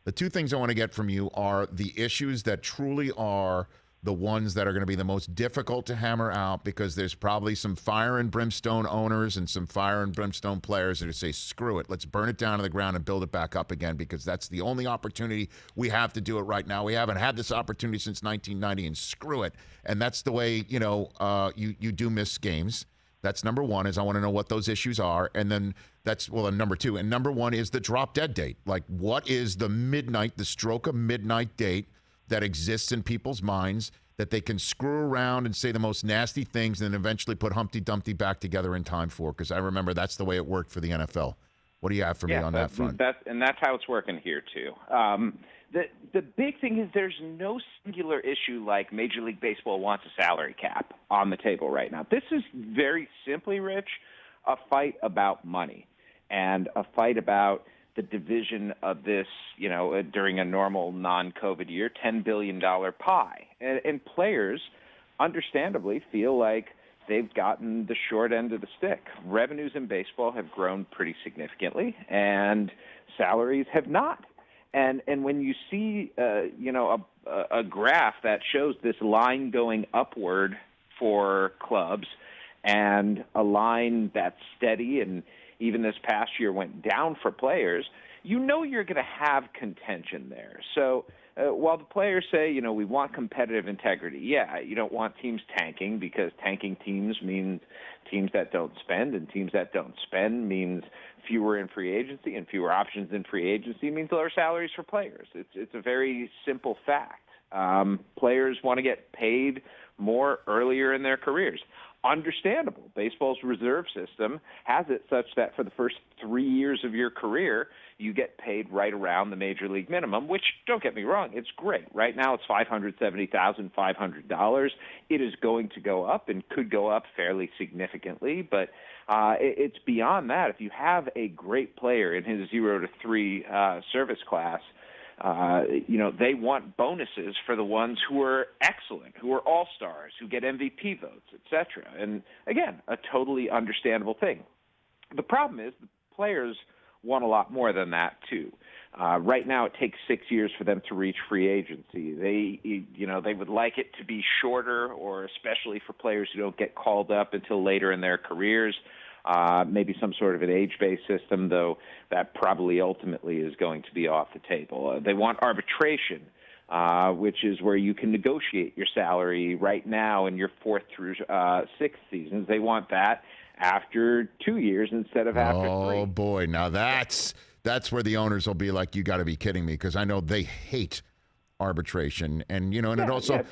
The two things I want to get from you are the issues that truly are the ones that are going to be the most difficult to hammer out, because there's probably some fire and brimstone owners and some fire and brimstone players that say, screw it, let's burn it down to the ground and build it back up again, because that's the only opportunity we have to do it right now. We haven't had this opportunity since 1990, and screw it. And that's the way, you do miss games. That's number one, is I want to know what those issues are. And then and number two. And number one is the drop dead date. Like, what is the stroke of midnight date that exists in people's minds that they can screw around and say the most nasty things and then eventually put Humpty Dumpty back together in time for? Because I remember that's the way it worked for the NFL. What do you have for me on that front? And that's how it's working here, too. The big thing is there's no singular issue like Major League Baseball wants a salary cap on the table right now. This is very simply, Rich, a fight about money and a fight about the division of this, during a normal non-COVID year, $10 billion pie. And players, understandably, feel like they've gotten the short end of the stick. Revenues in baseball have grown pretty significantly, and salaries have not. And when you see, a graph that shows this line going upward for clubs and a line that's steady and even this past year went down for players, you're going to have contention there. So while the players say, we want competitive integrity, you don't want teams tanking, because tanking teams means teams that don't spend, and teams that don't spend means fewer in free agency, and fewer options in free agency means lower salaries for players. It's a very simple fact. Players want to get paid more earlier in their careers. Understandable. Baseball's reserve system has it such that for the first 3 years of your career, you get paid right around the major league minimum, which, don't get me wrong, it's great. Right now it's $570,500. It is going to go up and could go up fairly significantly, but it's beyond that. If you have a great player in his 0 to 3 service class, they want bonuses for the ones who are excellent, who are all-stars, who get MVP votes, etc. And again, a totally understandable thing. The problem is the players want a lot more than that too. Right now, it takes 6 years for them to reach free agency. They would like it to be shorter, or especially for players who don't get called up until later in their careers. Maybe some sort of an age-based system, though that probably ultimately is going to be off the table. They want arbitration, which is where you can negotiate your salary right now in your 4th through 6th seasons. They want that after 2 years instead of after 3. Oh, boy. Now that's where the owners will be like, you got to be kidding me, because I know they hate arbitration, and it also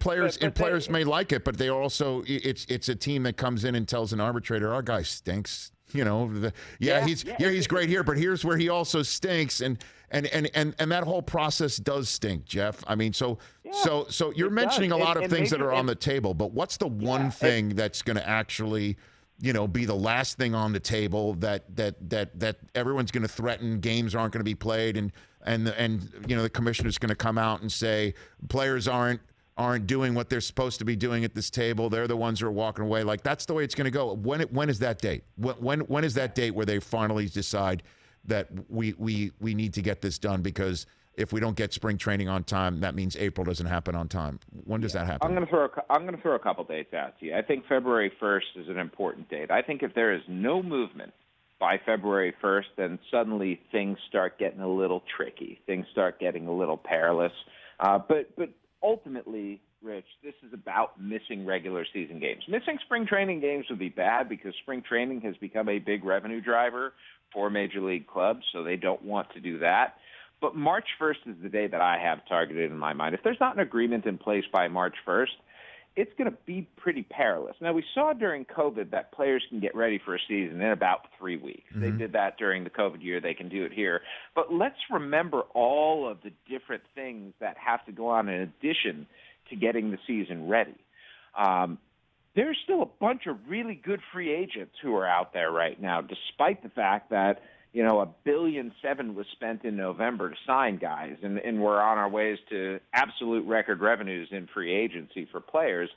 players may like it, but they also it's a team that comes in and tells an arbitrator, our guy stinks. He's great here, but here's where he also stinks, and that whole process does stink, Jeff. I mean, so you're mentioning a lot of things that are on the table, but what's the one thing that's going to actually be the last thing on the table that everyone's going to threaten games aren't going to be played, and the commissioner's going to come out and say players aren't doing what they're supposed to be doing at this table. They're the ones who are walking away. Like, that's the way it's going to go. When is that date? When is that date where they finally decide that we need to get this done? Because if we don't get spring training on time, that means April doesn't happen on time. When does that happen? I'm going to throw a couple dates out to you. I think February 1st is an important date. I think if there is no movement by February 1st, then suddenly things start getting a little tricky. Things start getting a little perilous. But ultimately, Rich, this is about missing regular season games. Missing spring training games would be bad, because spring training has become a big revenue driver for major league clubs, so they don't want to do that. But March 1st is the day that I have targeted in my mind. If there's not an agreement in place by March 1st, it's going to be pretty perilous. Now, we saw during COVID that players can get ready for a season in about 3 weeks. Mm-hmm. They did that during the COVID year. They can do it here. But let's remember all of the different things that have to go on in addition to getting the season ready. There's still a bunch of really good free agents who are out there right now, despite the fact that $1.7 billion was spent in November to sign guys, and we're on our ways to absolute record revenues in free agency for players.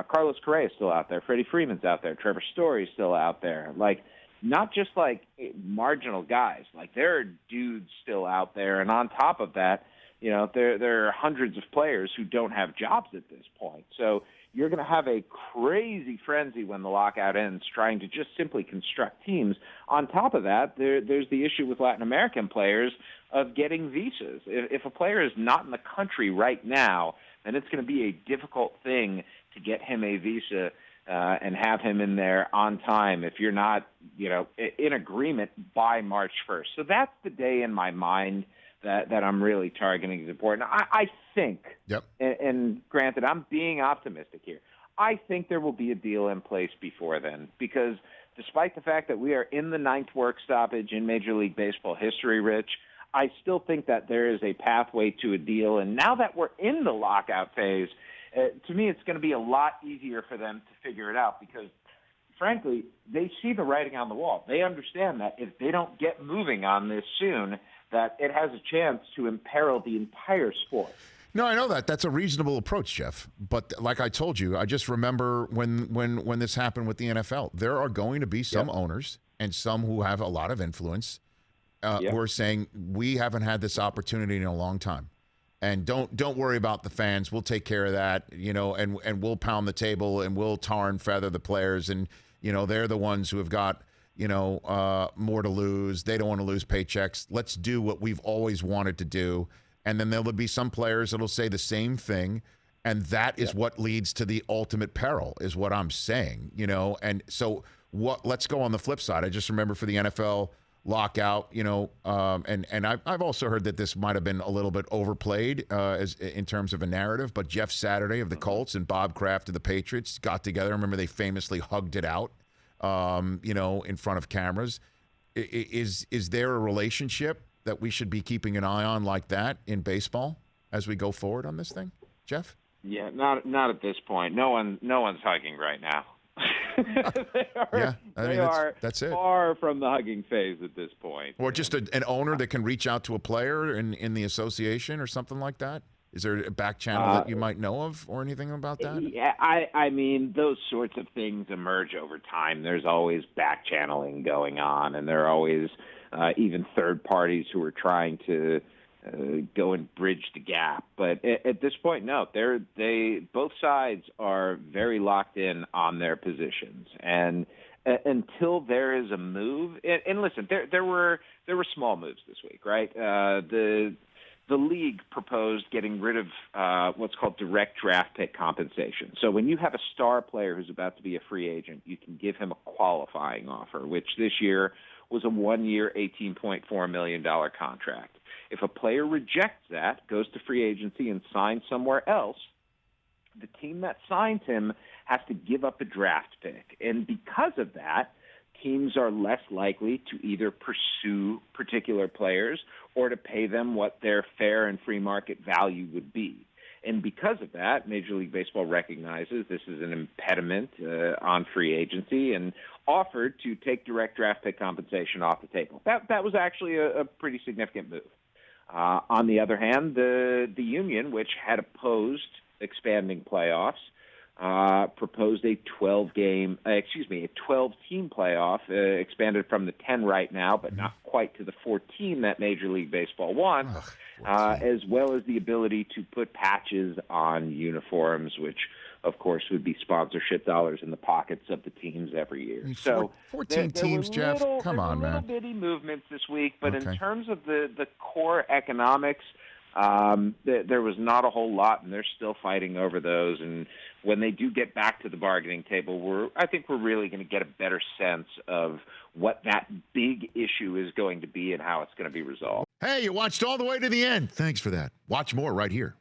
Carlos Correa is still out there. Freddie Freeman's out there. Trevor Story's still out there. Like, not just like marginal guys. Like there are dudes still out there, and on top of that, there are hundreds of players who don't have jobs at this point. So you're going to have a crazy frenzy when the lockout ends, trying to just simply construct teams. On top of that, there's the issue with Latin American players of getting visas. If a player is not in the country right now, then it's going to be a difficult thing to get him a visa and have him in there on time if you're not, in agreement by March 1st. So that's the day in my mind that I'm really targeting is important. I think, yep. and granted, I'm being optimistic here, I think there will be a deal in place before then, because despite the fact that we are in the 9th work stoppage in Major League Baseball history, Rich, I still think that there is a pathway to a deal. And now that we're in the lockout phase, to me, it's going to be a lot easier for them to figure it out because, frankly, they see the writing on the wall. They understand that if they don't get moving on this soon, that it has a chance to imperil the entire sport. No, I know that. That's a reasonable approach, Jeff. But like I told you, I just remember when this happened with the NFL, there are going to be some owners and some who have a lot of influence who are saying, we haven't had this opportunity in a long time. And don't worry about the fans. We'll take care of that, and we'll pound the table and we'll tar and feather the players. And, they're the ones who have got, more to lose. They don't want to lose paychecks. Let's do what we've always wanted to do. And then there'll be some players that'll say the same thing. And that is what leads to the ultimate peril is what I'm saying, And so let's go on the flip side. I just remember for the NFL lockout, and I've also heard that this might have been a little bit overplayed as in terms of a narrative, but Jeff Saturday of the Colts and Bob Kraft of the Patriots got together. I remember they famously hugged it out, in front of cameras. Is there a relationship that we should be keeping an eye on like that in baseball as we go forward on this thing, Jeff? Yeah, not at this point. No one's hugging right now. They are that's it. Far from the hugging phase at this point. Or just an owner that can reach out to a player in the association or something like that? Is there a back channel that you might know of or anything about that? Yeah, I mean, those sorts of things emerge over time. There's always back channeling going on, and there are always even third parties who are trying to go and bridge the gap. But at this point, no, both sides are very locked in on their positions. And until there is a move, and listen, there were small moves this week, right? The league proposed getting rid of what's called direct draft pick compensation. So when you have a star player who's about to be a free agent, you can give him a qualifying offer, which this year was a 1-year, $18.4 million contract. If a player rejects that, goes to free agency and signs somewhere else, the team that signs him has to give up a draft pick. And because of that, teams are less likely to either pursue particular players or to pay them what their fair and free market value would be. And because of that, Major League Baseball recognizes this is an impediment on free agency and offered to take direct draft pick compensation off the table. That was actually a pretty significant move. On the other hand, the union, which had opposed expanding playoffs, proposed a 12-team playoff, expanded from the 10 right now, but not quite to the 14 that Major League Baseball wants, as well as the ability to put patches on uniforms, which, of course, would be sponsorship dollars in the pockets of the teams every year. I mean, 14 teams, Jeff. Come on, man. Little bitty movements this week, but in terms of the core economics, there was not a whole lot, and they're still fighting over those. And when they do get back to the bargaining table, I think we're really going to get a better sense of what that big issue is going to be and how it's going to be resolved. Hey, you watched all the way to the end. Thanks for that. Watch more right here.